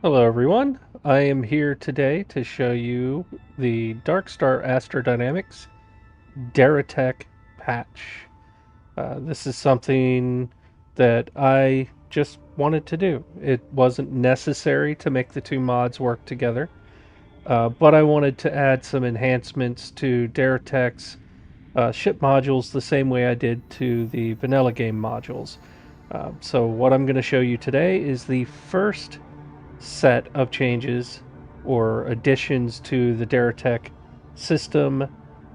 Hello everyone, I am here today to show you the DarkStar Astrodynamics DerreTech patch. This is something that I just wanted to do. It wasn't necessary to make the two mods work together, but I wanted to add some enhancements to DerreTech's ship modules the same way I did to the vanilla game modules. So what I'm going to show you today is the first set of changes or additions to the DerreTech system,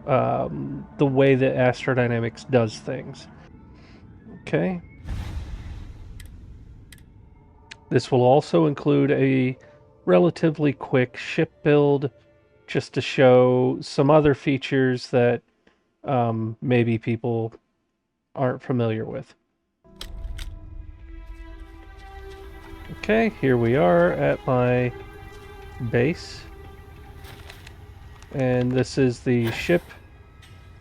the way that Astrodynamics does things. Okay. This will also include a relatively quick ship build just to show some other features that maybe people aren't familiar with. Okay, here we are at my base. And this is the ship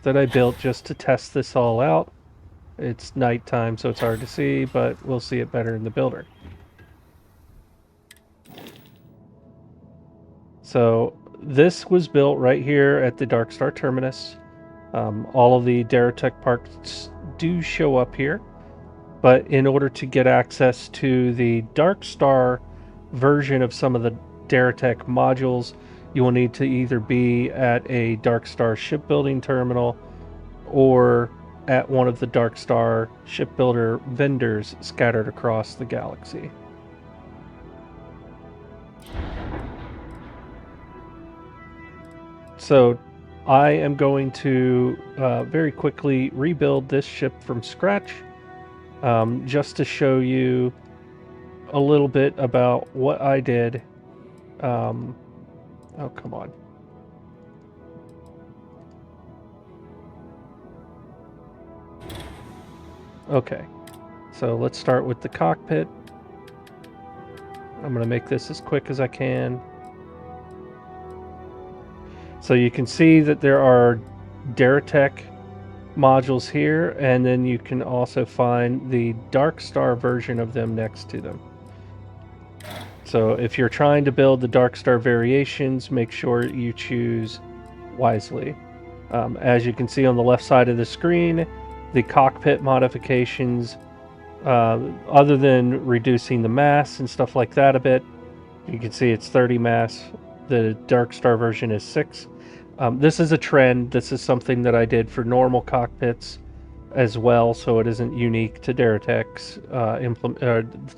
that I built just to test this all out. It's nighttime, so it's hard to see, but we'll see it better in the builder. So this was built right here at the DarkStar Terminus. All of the DerreTech parts do show up here, but in order to get access to the DarkStar version of some of the DerreTech modules, you will need to either be at a DarkStar shipbuilding terminal or at one of the DarkStar shipbuilder vendors scattered across the galaxy. So I am going to very quickly rebuild this ship from scratch, just to show you a little bit about what I did. Oh, come on. Okay, so let's start with the cockpit. I'm going to make this as quick as I can. So you can see that there are DerreTech modules here, and then you can also find the DarkStar version of them next to them. So if you're trying to build the DarkStar variations, make sure you choose wisely. As you can see on the left side of the screen, the cockpit modifications, other than reducing the mass and stuff like that a bit, you can see it's 30 mass. The DarkStar version is 6. This is a trend. This is something that I did for normal cockpits as well, so it isn't unique to DerreTech's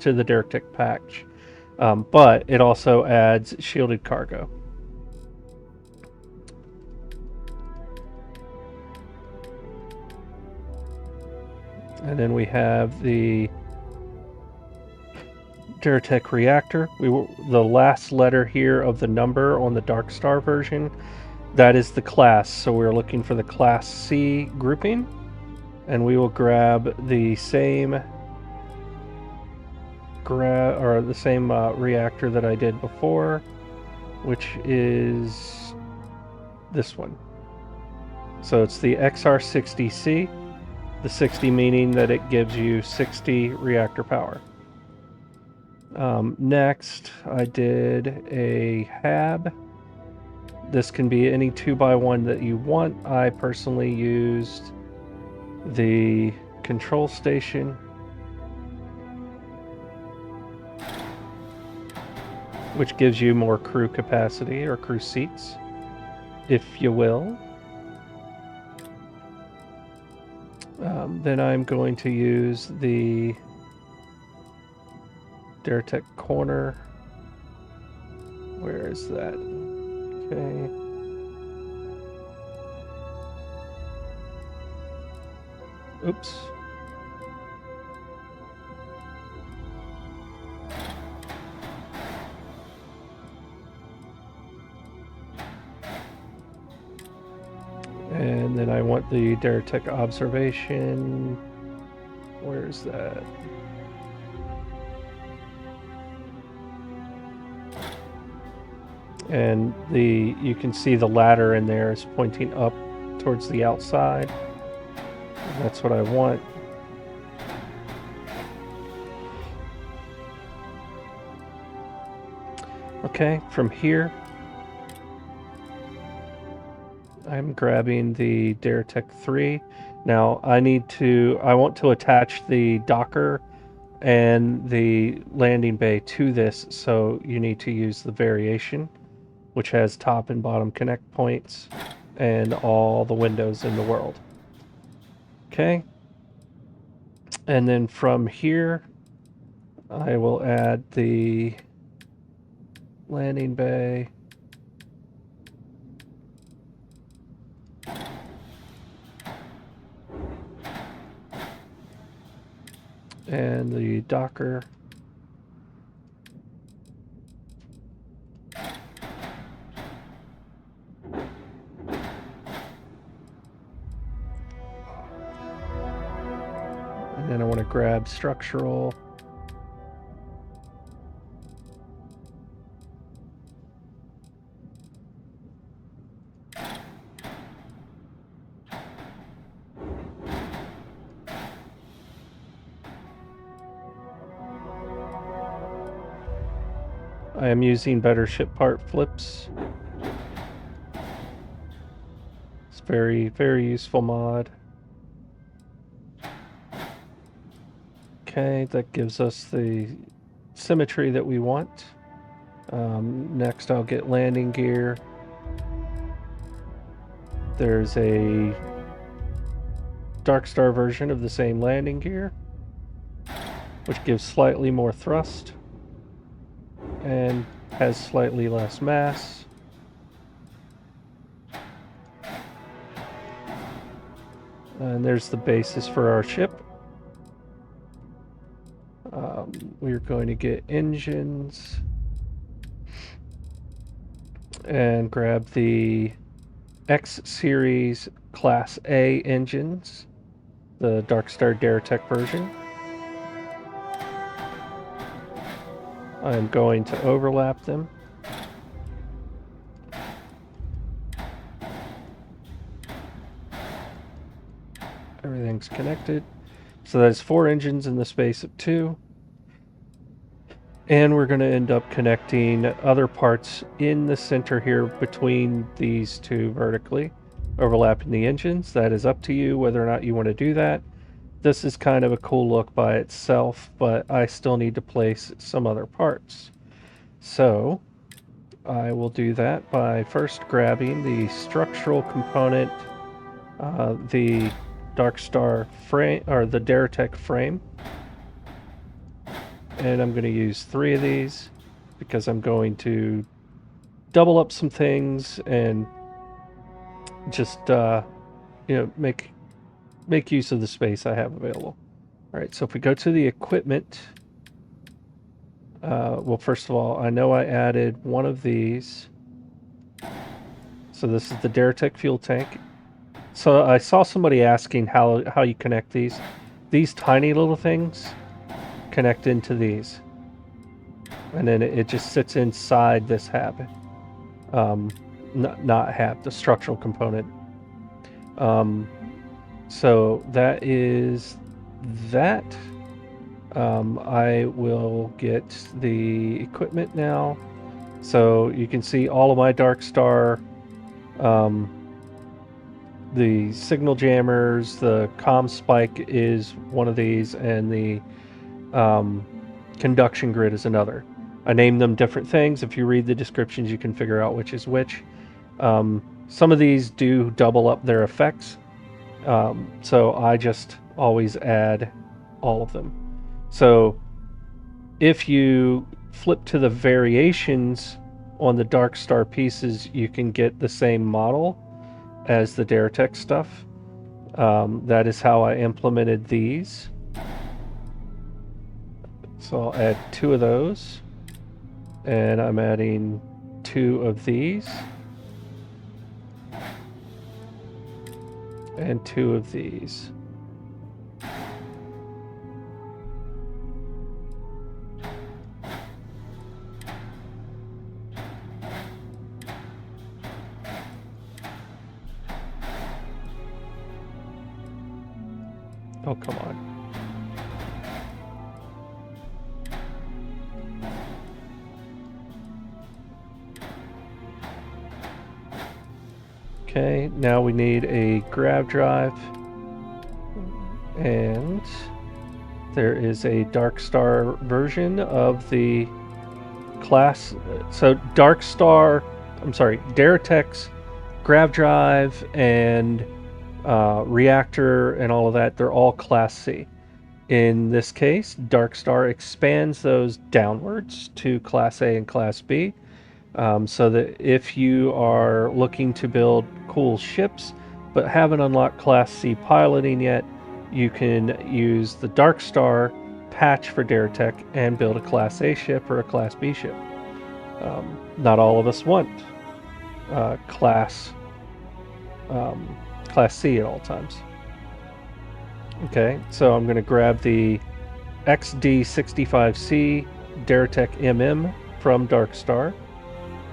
to the DerreTech patch. But it also adds shielded cargo. And then we have the DerreTech reactor. The last letter here of the number on the DarkStar version, that is the class. So we're looking for the Class C grouping, and we will grab the same reactor that I did before, which is this one. So it's the XR60C, the 60 meaning that it gives you 60 reactor power. Next, I did a hab. This can be any 2x1 that you want. I personally used the control station, which gives you more crew capacity or crew seats, if you will. Then I'm going to use the DerreTech corner. Where is that? Okay. Oops. And then I want the DerreTech observation. Where is that? And you can see the ladder in there is pointing up towards the outside. That's what I want. Okay, from here, I'm grabbing the DerreTech 3. Now I want to attach the docker and the landing bay to this, so you need to use the variation, which has top and bottom connect points and all the windows in the world. Okay. And then from here, I will add the landing bay. And the docker. And then I want to grab structural. I am using better ship part flips. It's very, very useful mod. Okay, that gives us the symmetry that we want. Next, I'll get landing gear. There's a DarkStar version of the same landing gear, which gives slightly more thrust and has slightly less mass. And there's the basis for our ship. We're going to get engines and grab the X Series Class A engines, the DarkStar DerreTech version. I'm going to overlap them. Everything's connected. So that's 4 engines in the space of 2. And we're going to end up connecting other parts in the center here between these two vertically, overlapping the engines. That is up to you whether or not you want to do that. This is kind of a cool look by itself, but I still need to place some other parts. So I will do that by first grabbing the structural component, the DarkStar frame, or the DerreTech frame. And I'm going to use 3 of these because I'm going to double up some things and just make use of the space I have available. All right, so if we go to the equipment, well, first of all, I know I added one of these. So this is the DerreTech fuel tank. So I saw somebody asking how you connect these. These tiny little things connect into these, and then it just sits inside this hab. Not hab, the structural component. So that is that. I will get the equipment now. So you can see all of my DarkStar, the signal jammers, the comm spike is one of these, and the conduction grid is another. I named them different things. If you read the descriptions, you can figure out which is which. Some of these do double up their effects, so I just always add all of them. So if you flip to the variations on the DarkStar pieces, you can get the same model as the DerreTech stuff. That is how I implemented these. So I'll add 2 of those, and I'm adding 2 of these, and 2 of these. Oh, come on. Okay, now we need a grav drive, and there is a DarkStar version of the class. So DerreTech's grav drive and reactor and all of that, they're all Class C. In this case, DarkStar expands those downwards to Class A and Class B, so that if you are looking to build cool ships but haven't unlocked Class C piloting yet, you can use the DarkStar patch for DerreTech and build a Class A ship or a Class B ship. Not all of us want Class C at all times. Okay, so I'm going to grab the XD65C DerreTech MM from DarkStar.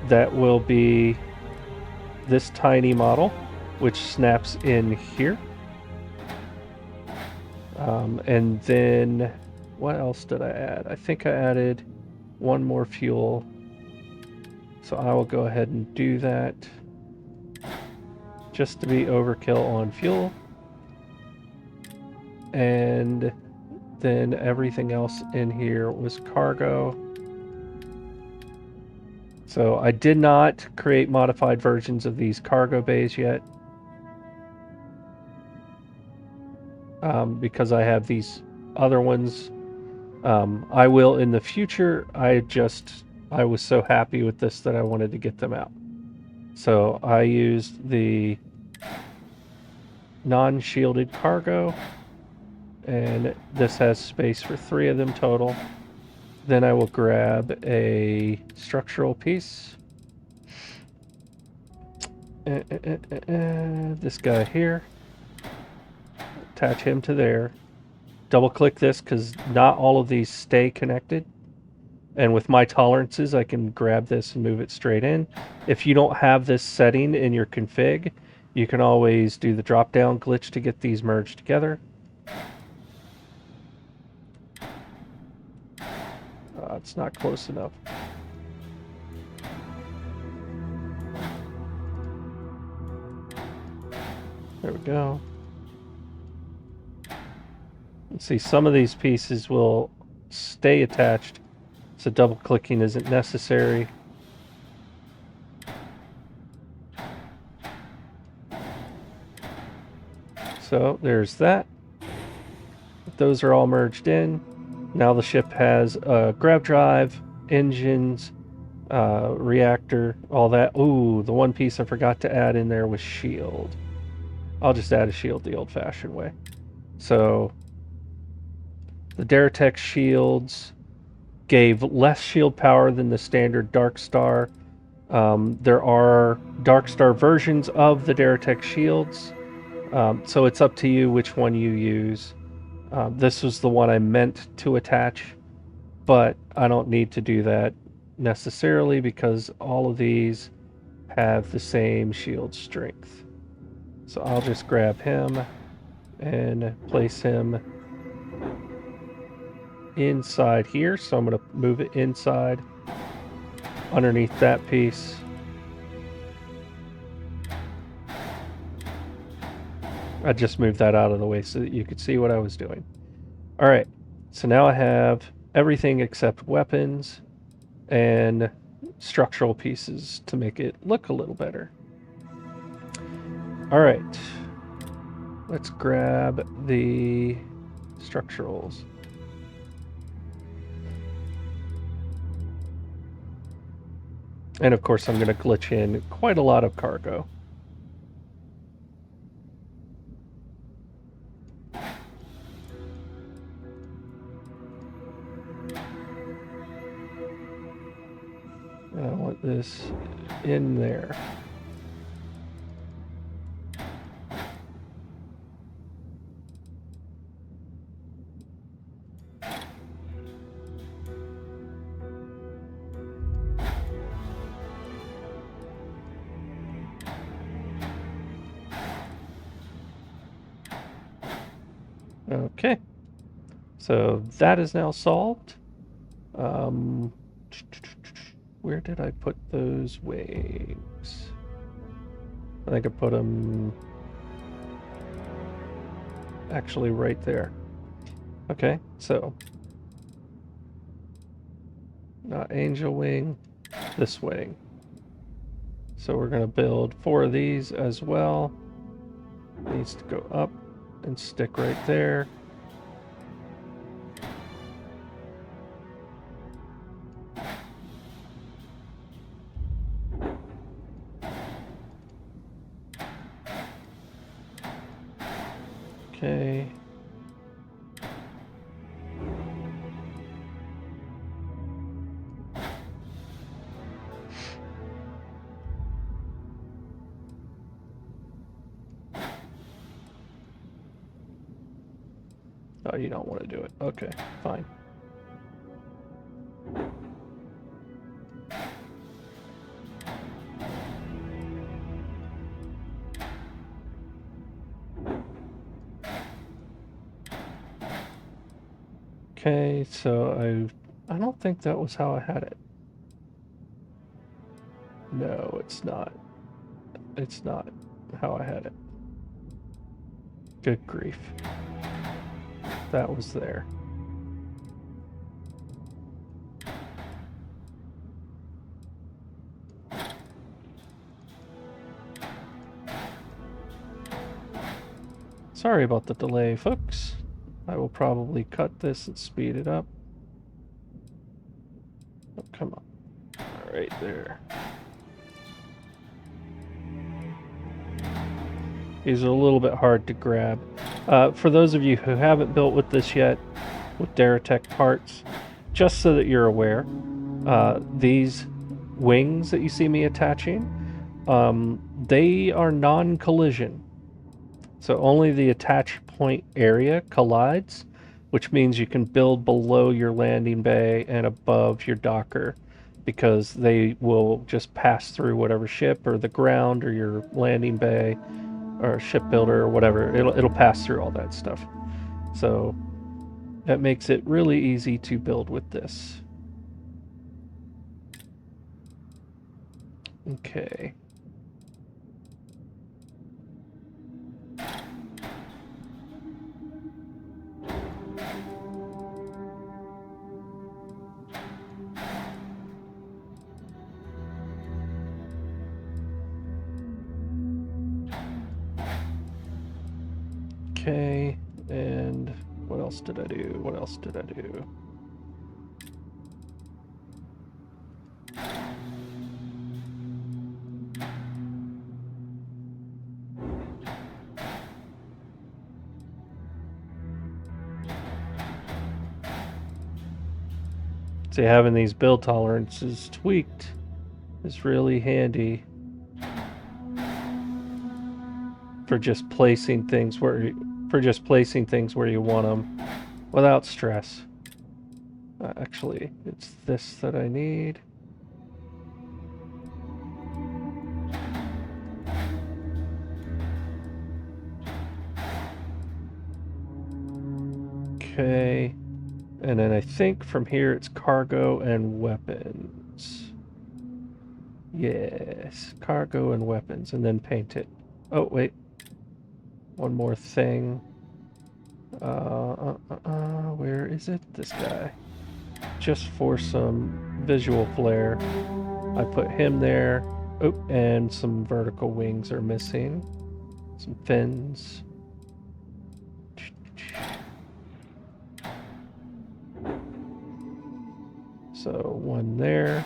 That will be this tiny model, which snaps in here. And then, what else did I add? I think I added one more fuel. So I will go ahead and do that just to be overkill on fuel. And then everything else in here was cargo. So I did not create modified versions of these cargo bays yet, because I have these other ones. I will in the future. I was so happy with this that I wanted to get them out. So I used the non-shielded cargo, and this has space for 3 of them total. Then I will grab a structural piece. This guy here. Attach him to there. Double click this because not all of these stay connected. And with my tolerances, I can grab this and move it straight in. If you don't have this setting in your config, you can always do the drop-down glitch to get these merged together. It's not close enough. There we go. Let's see, some of these pieces will stay attached, so double clicking isn't necessary. So there's that. Those are all merged in. Now the ship has a grav drive, engines, reactor, all that. Ooh, the one piece I forgot to add in there was shield. I'll just add a shield the old-fashioned way. So the DerreTech shields gave less shield power than the standard DarkStar. There are DarkStar versions of the DerreTech shields, so it's up to you which one you use. This was the one I meant to attach, but I don't need to do that necessarily because all of these have the same shield strength. So I'll just grab him and place him inside here. So I'm going to move it inside underneath that piece. I just moved that out of the way so that you could see what I was doing. All right, so now I have everything except weapons and structural pieces to make it look a little better. All right, let's grab the structurals. And of course, I'm going to glitch in quite a lot of cargo. I want this in there. Okay, so that is now solved. Where did I put those wings? I think I put them actually right there. Okay, so not angel wing, this wing. So we're going to build 4 of these as well. Needs to go up and stick right there. Okay. Oh, you don't want to do it. Okay, fine. Okay, so I don't think that was how I had it. No, it's not. It's not how I had it. Good grief. That was there. Sorry about the delay, folks. I will probably cut this and speed it up. Oh, come on. All right, there. These are a little bit hard to grab. For those of you who haven't built with this yet, with DerreTech parts, just so that you're aware, these wings that you see me attaching, they are non-collision. So only the attach point area collides, which means you can build below your landing bay and above your docker, because they will just pass through whatever ship or the ground or your landing bay or shipbuilder or whatever. It'll pass through all that stuff. So that makes it really easy to build with this. Okay. Okay, and what else did I do? What else did I do? See, having these build tolerances tweaked is really handy for just placing things where you want them without stress. Actually, it's this that I need. Okay, and then I think from here it's cargo and weapons. Yes, cargo and weapons, and then paint it. Oh, wait. One more thing. Where is it? This guy. Just for some visual flair, I put him there. Oh, and some vertical wings are missing. Some fins. So one there.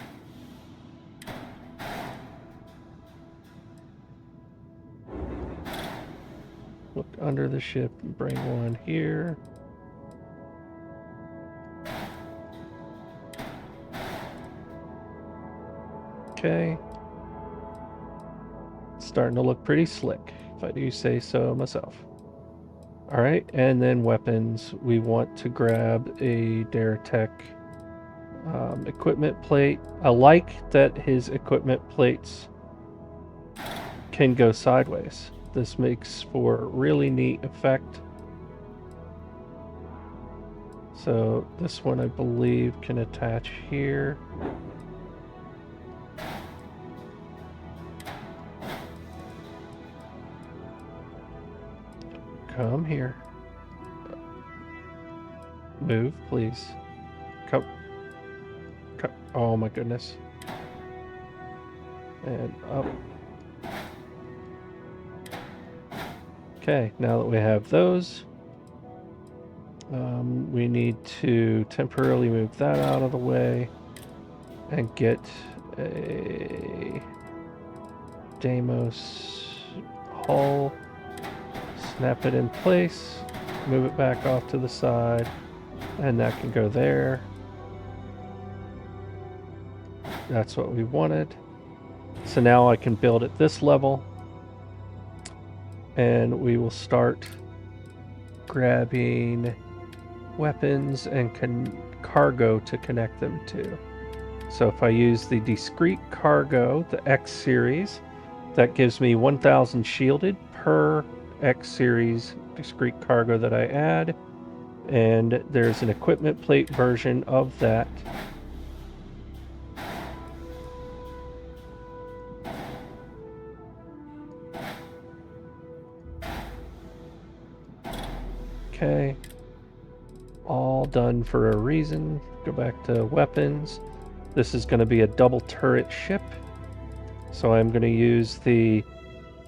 Look under the ship and bring one here. Okay. It's starting to look pretty slick, if I do say so myself. All right, and then weapons. We want to grab a DerreTech equipment plate. I like that his equipment plates can go sideways. This makes for a really neat effect. So this one I believe can attach here. Come here. Move, please. Come. Oh my goodness. And up. Okay, now that we have those, we need to temporarily move that out of the way and get a Deimos hull, snap it in place, move it back off to the side, and that can go there. That's what we wanted. So now I can build at this level, and we will start grabbing weapons and cargo to connect them to. So if I use the discrete cargo, the X series, that gives me 1000 shielded per X series discrete cargo that I add, and there's an equipment plate version of that. Okay, all done for a reason. Go back to weapons. This is going to be a double turret ship, so I'm going to use the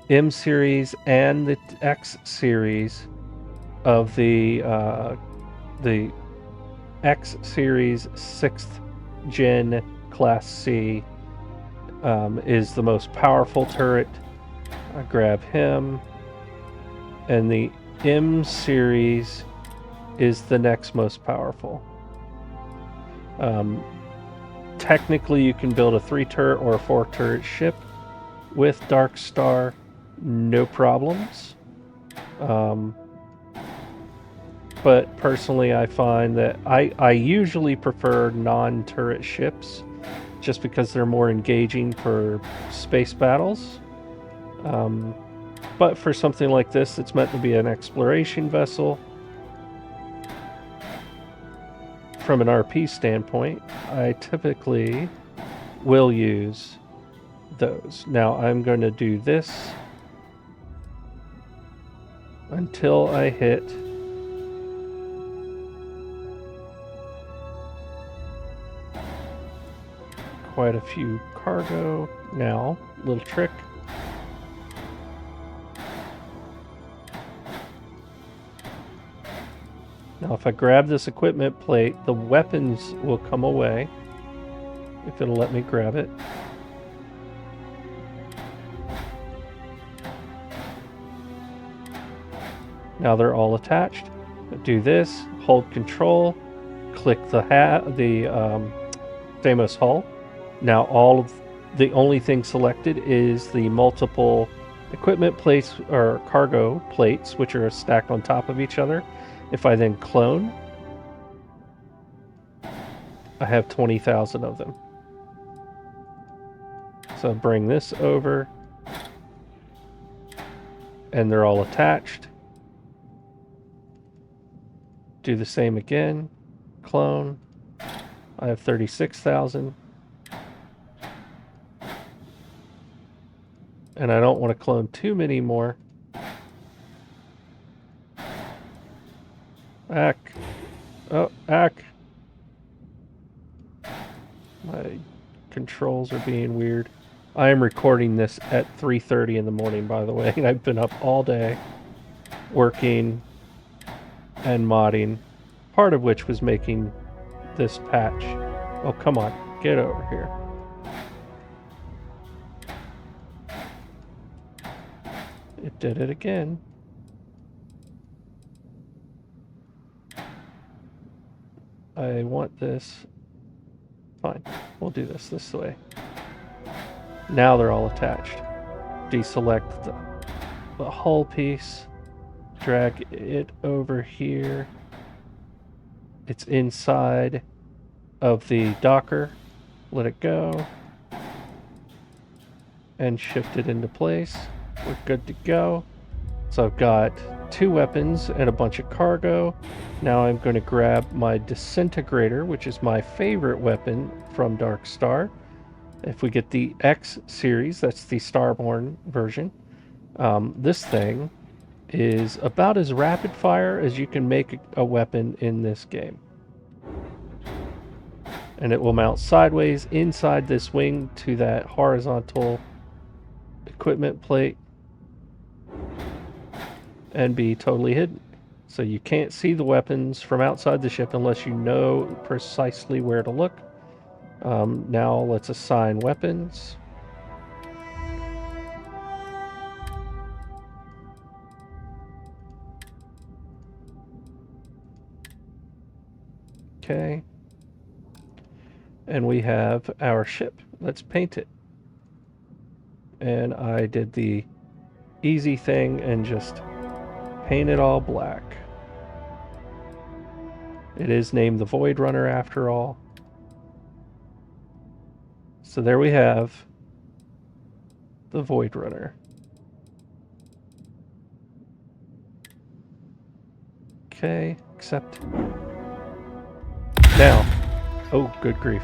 M series and the X series of the X series 6th gen Class C is the most powerful turret. I grab him, and the M series is the next most powerful. Technically, you can build a 3-turret or a 4-turret ship with DarkStar, no problems. But personally, I find that I usually prefer non-turret ships just because they're more engaging for space battles. But for something like this, it's meant to be an exploration vessel. From an RP standpoint, I typically will use those. Now I'm going to do this until I hit quite a few cargo. Now, little trick. Now if I grab this equipment plate, the weapons will come away, if it'll let me grab it. Now they're all attached. Do this, hold control, click the Deimos hull. Now all of the only thing selected is the multiple equipment plates or cargo plates, which are stacked on top of each other. If I then clone, I have 20,000 of them. So bring this over, and they're all attached. Do the same again, clone. I have 36,000. And I don't want to clone too many more. Ack. Oh, ack. My controls are being weird. I am recording this at 3:30 in the morning, by the way. I've been up all day working and modding, part of which was making this patch. Oh, come on. Get over here. It did it again. I want this. Fine. We'll do this way. Now they're all attached. Deselect the hull piece. Drag it over here. It's inside of the docker. Let it go. And shift it into place. We're good to go. So I've got 2 weapons and a bunch of cargo. Now I'm going to grab my disintegrator, which is my favorite weapon from DarkStar. If we get the X series, that's the Starborn version. This thing is about as rapid fire as you can make a weapon in this game. And it will mount sideways inside this wing to that horizontal equipment plate and be totally hidden. So you can't see the weapons from outside the ship unless you know precisely where to look. Now let's assign weapons. Okay. And we have our ship. Let's paint it. And I did the easy thing and just paint it all black. It is named the Void Runner after all. So there we have the Void Runner. Okay, accept. Now, oh, good grief.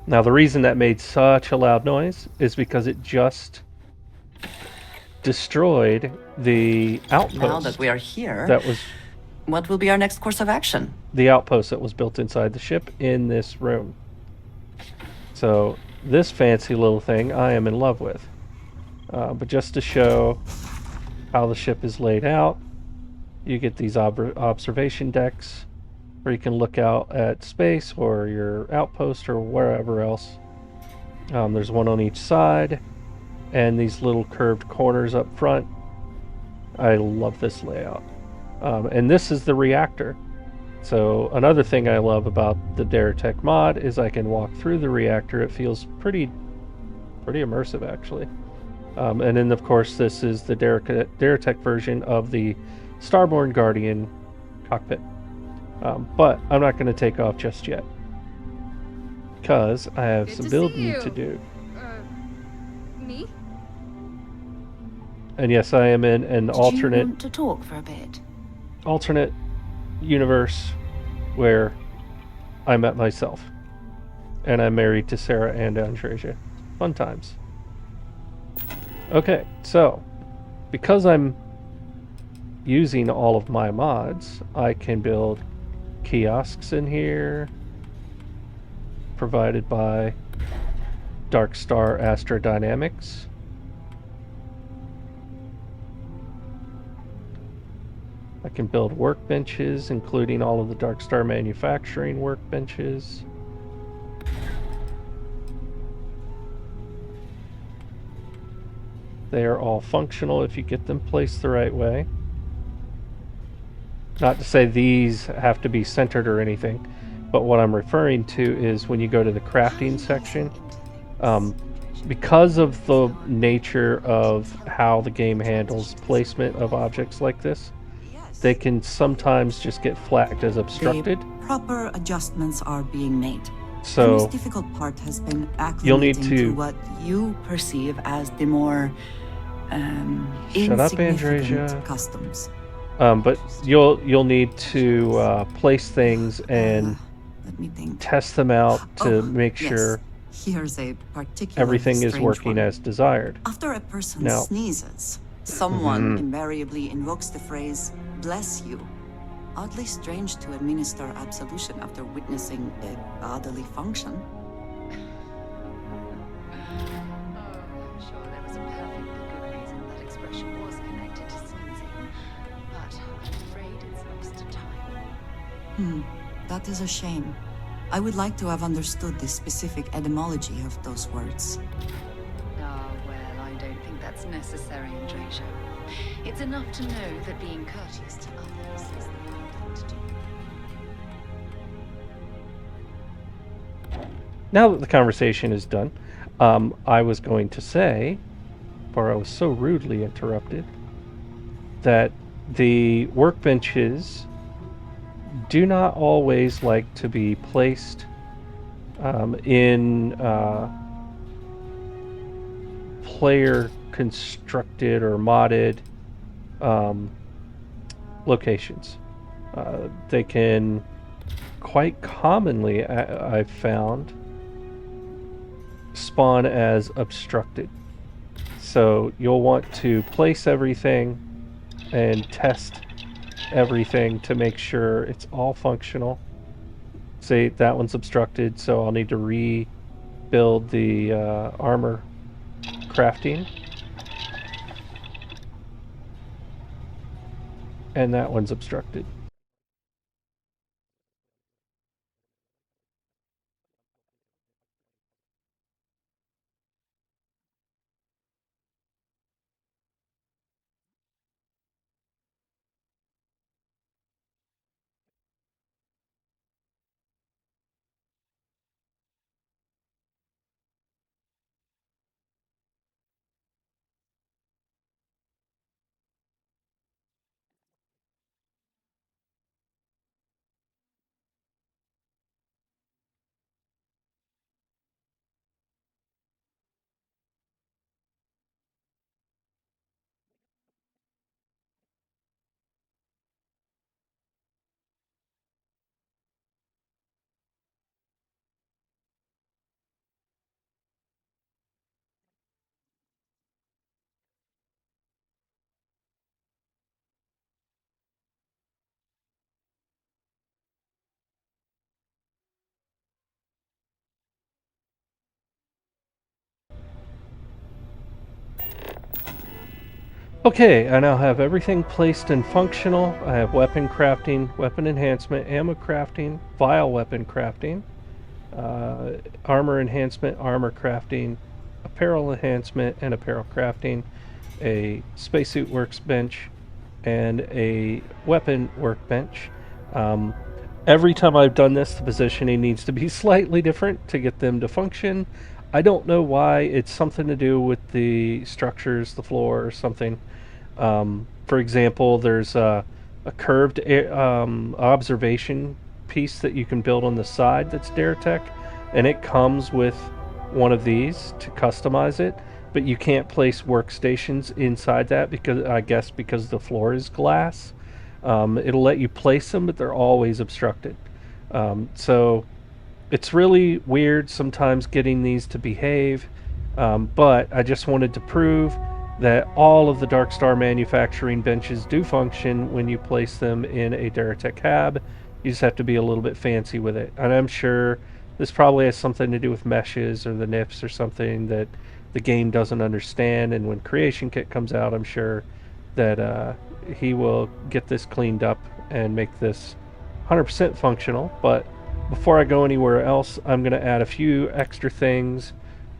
Now, the reason that made such a loud noise is because it just destroyed the outpost. Now that we are here, that was what will be our next course of action? The outpost that was built inside the ship in this room. So this fancy little thing I am in love with. But just to show how the ship is laid out, you get these observation decks where you can look out at space or your outpost or wherever else. There's one on each side and these little curved corners up front. I love this layout. And this is the reactor. So another thing I love about the DerreTech mod is I can walk through the reactor. It feels pretty immersive, actually. And then, of course, this is the DerreTech version of the Starborn Guardian cockpit. But I'm not going to take off just yet, because I have some building to do. Me? And yes, I am in an alternate... Do you want to talk for a bit? Alternate universe where I met myself. And I'm married to Sarah and Andreja. Fun times. Okay, so because I'm using all of my mods, I can build kiosks in here provided by DarkStar Astrodynamics. I can build workbenches, including all of the DarkStar manufacturing workbenches. They are all functional if you get them placed the right way. Not to say these have to be centered or anything, but what I'm referring to is when you go to the crafting section, because of the nature of how the game handles placement of objects like this, they can sometimes just get flagged as obstructed. The proper adjustments are being made. So the most difficult part has been acclimating to what you perceive as the more shut up, insignificant Andreja. customs. But you'll need to place things and Let me think. test them out to make sure Here's a particular everything is working as desired. After a person Now- sneezes, someone invariably invokes the phrase, "bless you." Oddly strange to administer absolution after witnessing a bodily function. I'm sure there was a perfectly good reason that expression was connected to sneezing, but I'm afraid it's lost to time. That is a shame. I would like to have understood the specific etymology of those words. Ah, well, I don't think that's necessary, Andreja. It's enough to know that being courteous to others is the right thing to do. Now that the conversation is done, I was going to say, before I was so rudely interrupted, that the workbenches do not always like to be placed in player constructed or modded locations. They can quite commonly, I've found, spawn as obstructed. So you'll want to place everything and test everything to make sure it's all functional. Say that one's obstructed, so I'll need to rebuild the armor crafting. And that one's obstructed. Okay, I now have everything placed and functional. I have weapon crafting, weapon enhancement, ammo crafting, vial weapon crafting, armor enhancement, armor crafting, apparel enhancement, and apparel crafting, a spacesuit workbench, and a weapon workbench. Every time I've done this, the positioning needs to be slightly different to get them to function. I don't know why. It's something to do with the structures, the floor, or something. For example, there's a curved observation piece that you can build on the side that's DerreTech, and it comes with one of these to customize it, but you can't place workstations inside that because I guess because the floor is glass. It'll let you place them, but they're always obstructed. So it's really weird sometimes getting these to behave, but I just wanted to prove that all of the DarkStar manufacturing benches do function when you place them in a DerreTech cab. You just have to be a little bit fancy with it. And I'm sure this probably has something to do with meshes or the NIFs or something that the game doesn't understand. And when Creation Kit comes out, I'm sure that he will get this cleaned up and make this 100% functional. But before I go anywhere else, I'm going to add a few extra things.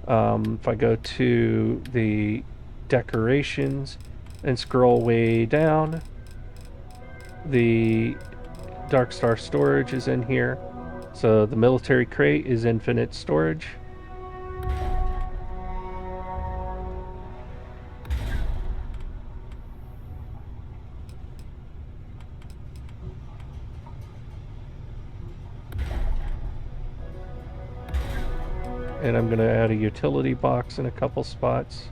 If I go to the decorations and scroll way down, the DarkStar storage is in here. So the military crate is infinite storage. And I'm going to add a utility box in a couple spots.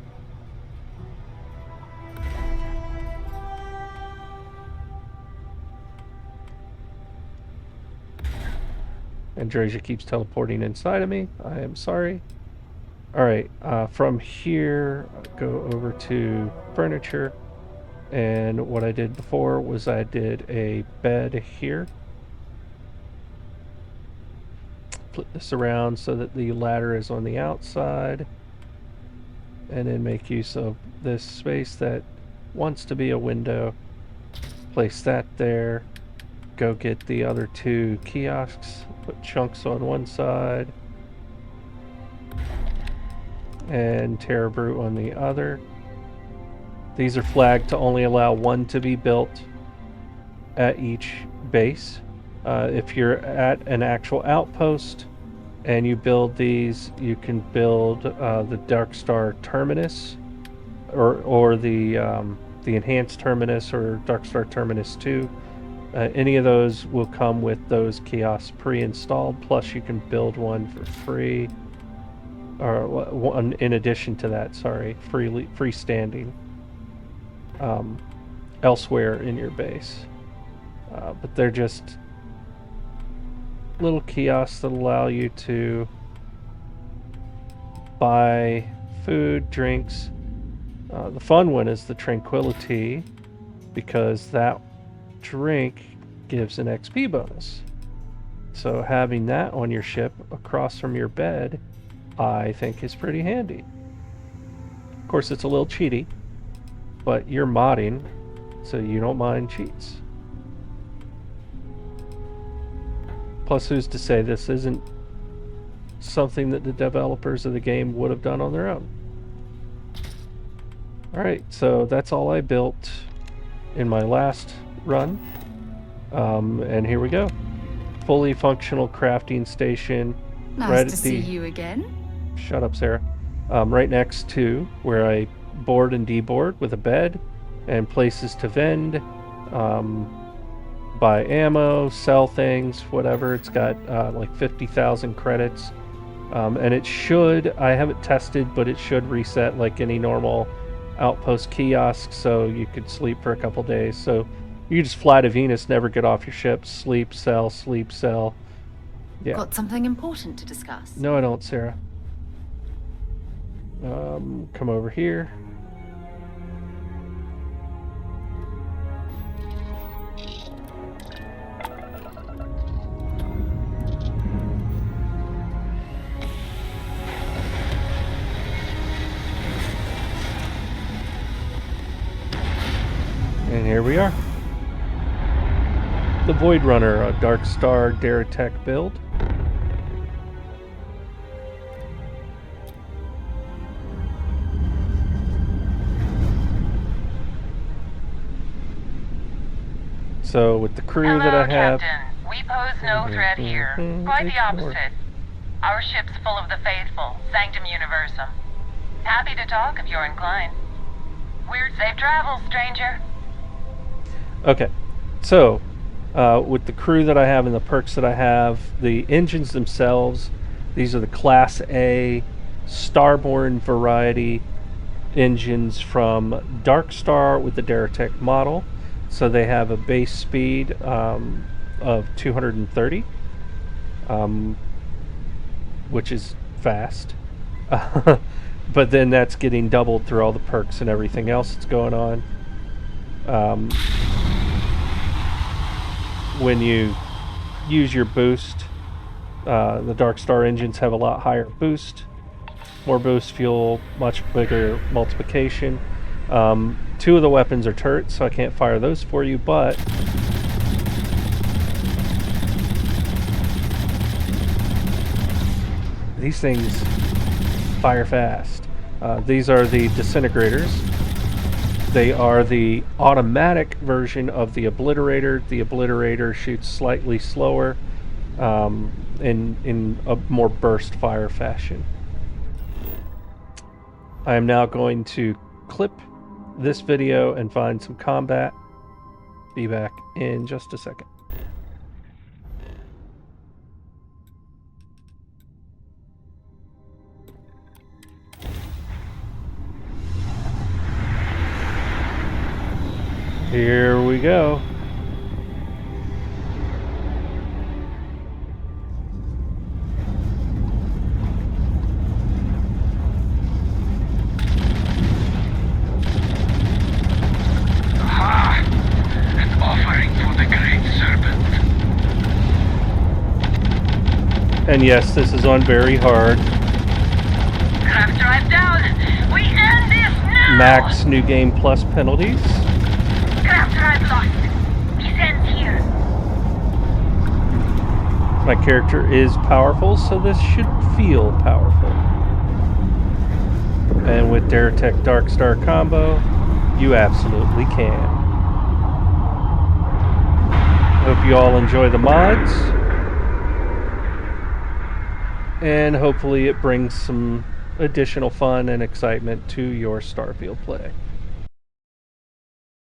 And Andreja keeps teleporting inside of me. I am sorry. Alright, from here, go over to furniture. And what I did before was I did a bed here. Flip this around so that the ladder is on the outside. And then make use of this space that wants to be a window. Place that there. Go get the other two kiosks. Put chunks on one side. And Terra Brute on the other. These are flagged to only allow one to be built at each base. If you're at an actual outpost and you build these, you can build the DarkStar Terminus or the Enhanced Terminus or DarkStar Terminus 2. Any of those will come with those kiosks pre-installed, plus you can build one for free. Or one in addition to that, sorry, freestanding elsewhere in your base. But they're just little kiosks that allow you to buy food, drinks, The fun one is the Tranquility, because that drink gives an XP bonus. So having that on your ship across from your bed, I think is pretty handy. Of course, it's a little cheaty, but you're modding, so you don't mind cheats. Plus, who's to say this isn't something that the developers of the game would have done on their own? Alright, so that's all I built in my last run. And here we go. Fully functional crafting station. Nice right to see you again. Shut up, Sarah. Right next to where I board and deboard with a bed and places to vend, buy ammo, sell things, whatever. It's got like 50,000 credits. And it should, I haven't tested, but it should reset like any normal outpost kiosk, so you could sleep for a couple days. So you just fly to Venus, never get off your ship, sleep, sell, sleep, sell. Yeah. Got something important to discuss? No, I don't, Sarah. Come over here. And here we are. The Void Runner, a DarkStar DerreTech build. So with the crew Hello, that I have... Captain. We pose no threat here. Quite the opposite. Our ship's full of the faithful, Sanctum Universum. Happy to talk if you're inclined. Weird safe travels, stranger. Okay, so with the crew that I have and the perks that I have, the engines themselves, these are the Class A Starborn variety engines from DarkStar with the DerreTech model. So they have a base speed of 230, which is fast. But then that's getting doubled through all the perks and everything else that's going on. When you use your boost, the DarkStar engines have a lot higher boost. More boost fuel, much bigger multiplication. Two of the weapons are turrets, so I can't fire those for you, but these things fire fast. These are the disintegrators. They are the automatic version of the obliterator. The obliterator shoots slightly slower in a more burst fire fashion. I am now going to clip this video and find some combat. Be back in just a second. Here we go. Aha! An offering for the Great Serpent. And yes, this is on very hard. Craft drive down. We end this now. Max New Game Plus penalties. Craft drive lost. This ends here. My character is powerful, so this should feel powerful. And with DerreTech DarkStar combo, you absolutely can. Hope you all enjoy the mods. And hopefully it brings some additional fun and excitement to your Starfield play.